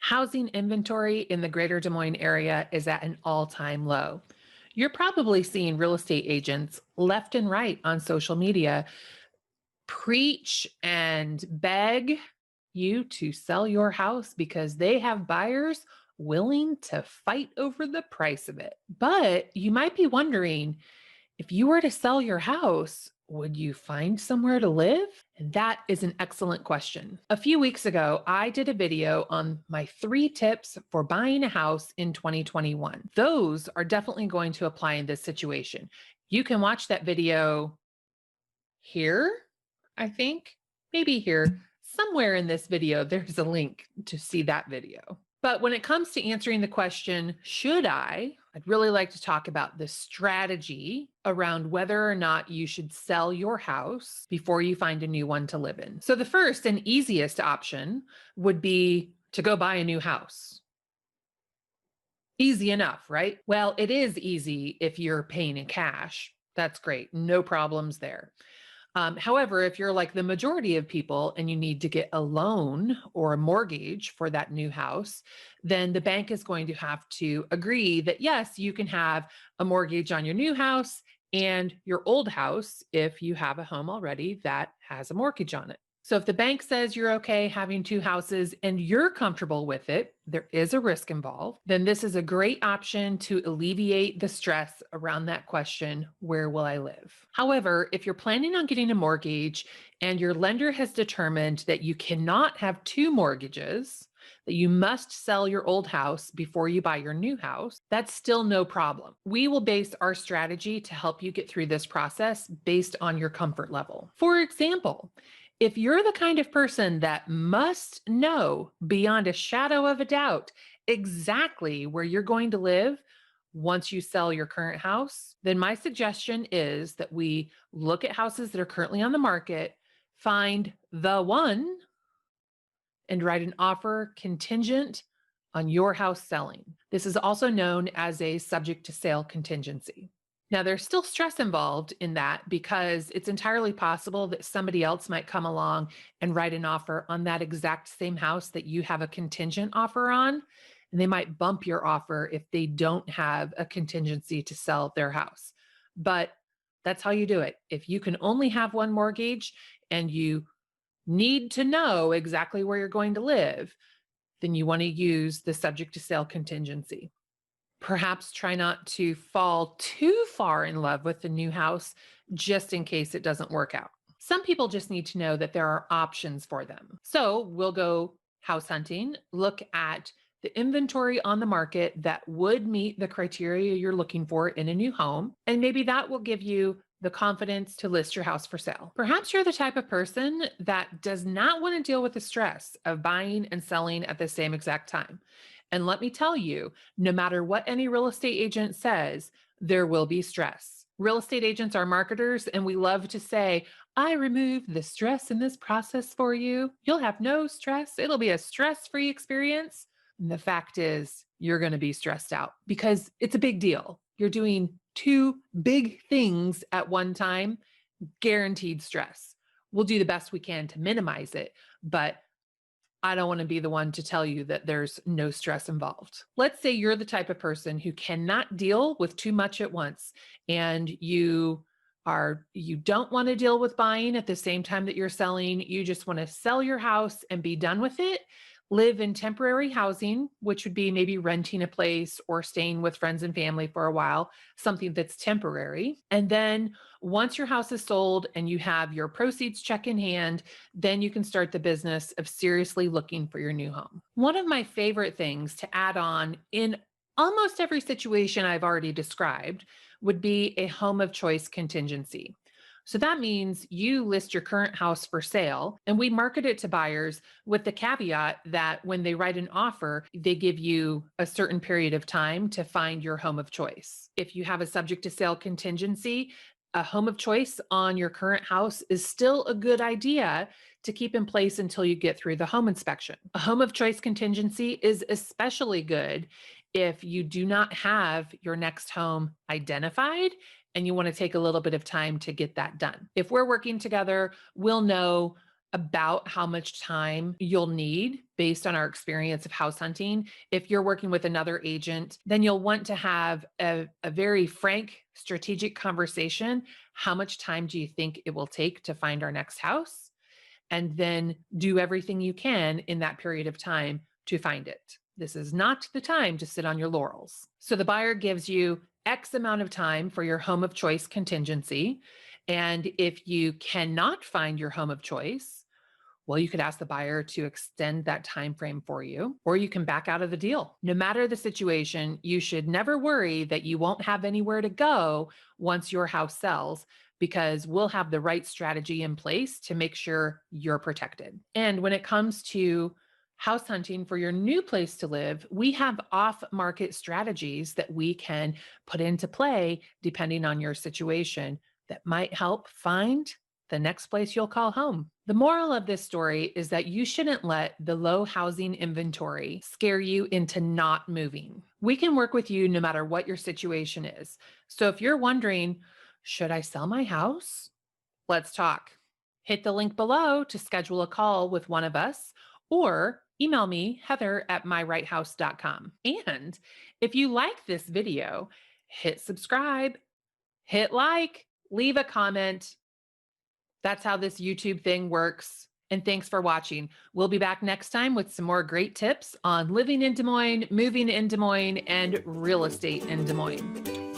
Housing inventory in the greater Des Moines area is at an all time low. You're probably seeing real estate agents left and right on social media preach and beg you to sell your house because they have buyers willing to fight over the price of it. But you might be wondering, if you were to sell your house, would you find somewhere to live? And that is an excellent question. A few weeks ago, I did a video on my 3 tips for buying a house in 2021. Those are definitely going to apply in this situation. You can watch that video here, I think, maybe here. Somewhere in this video, there's a link to see that video. But when it comes to answering the question, should I'd really like to talk about the strategy around whether or not you should sell your house before you find a new one to live in. So, the first and easiest option would be to go buy a new house. Easy enough, right? Well, it is easy if you're paying in cash. That's great. No problems there. However, if you're like the majority of people and you need to get a loan or a mortgage for that new house, then the bank is going to have to agree that yes, you can have a mortgage on your new house and your old house if you have a home already that has a mortgage on it. So if the bank says you're okay having 2 houses and you're comfortable with it, there is a risk involved, then this is a great option to alleviate the stress around that question, where will I live? However, if you're planning on getting a mortgage and your lender has determined that you cannot have 2 mortgages, that you must sell your old house before you buy your new house, that's still no problem. We will base our strategy to help you get through this process based on your comfort level. For example, if you're the kind of person that must know beyond a shadow of a doubt exactly where you're going to live once you sell your current house, then my suggestion is that we look at houses that are currently on the market, find the one, and write an offer contingent on your house selling. This is also known as a subject to sale contingency. Now, there's still stress involved in that because it's entirely possible that somebody else might come along and write an offer on that exact same house that you have a contingent offer on. And they might bump your offer if they don't have a contingency to sell their house. But that's how you do it. If you can only have one mortgage and you need to know exactly where you're going to live, then you want to use the subject to sale contingency. Perhaps try not to fall too far in love with the new house just in case it doesn't work out. Some people just need to know that there are options for them. So we'll go house hunting, look at the inventory on the market that would meet the criteria you're looking for in a new home. And maybe that will give you the confidence to list your house for sale. Perhaps you're the type of person that does not want to deal with the stress of buying and selling at the same exact time. And let me tell you, no matter what any real estate agent says, there will be stress. Real estate agents are marketers, and we love to say, I remove the stress in this process for you. You'll have no stress. It'll be a stress free experience. And the fact is, you're going to be stressed out because it's a big deal. You're doing 2 big things at one time, guaranteed stress. We'll do the best we can to minimize it, but I don't want to be the one to tell you that there's no stress involved. Let's say you're the type of person who cannot deal with too much at once and you don't want to deal with buying at the same time that you're selling. You just want to sell your house and be done with it. Live in temporary housing, which would be maybe renting a place or staying with friends and family for a while, something that's temporary. And then once your house is sold and you have your proceeds check in hand, then you can start the business of seriously looking for your new home. One of my favorite things to add on in almost every situation I've already described would be a home of choice contingency. So that means you list your current house for sale and we market it to buyers with the caveat that when they write an offer, they give you a certain period of time to find your home of choice. If you have a subject to sale contingency, a home of choice on your current house is still a good idea to keep in place until you get through the home inspection. A home of choice contingency is especially good if you do not have your next home identified and you want to take a little bit of time to get that done. If we're working together, we'll know about how much time you'll need based on our experience of house hunting. If you're working with another agent, then you'll want to have a very frank, strategic conversation. How much time do you think it will take to find our next house? And then do everything you can in that period of time to find it. This is not the time to sit on your laurels. So the buyer gives you X amount of time for your home of choice contingency. And if you cannot find your home of choice, well, you could ask the buyer to extend that time frame for you, or you can back out of the deal. No matter the situation, you should never worry that you won't have anywhere to go once your house sells, because we'll have the right strategy in place to make sure you're protected. And when it comes to house hunting for your new place to live, we have off market strategies that we can put into play depending on your situation that might help find the next place you'll call home. The moral of this story is that you shouldn't let the low housing inventory scare you into not moving. We can work with you no matter what your situation is. So if you're wondering, should I sell my house? Let's talk. Hit the link below to schedule a call with one of us, or email me, heather@myrighthouse.com. And if you like this video, hit subscribe, hit like, leave a comment. That's how this YouTube thing works. And thanks for watching. We'll be back next time with some more great tips on living in Des Moines, moving in Des Moines, and real estate in Des Moines.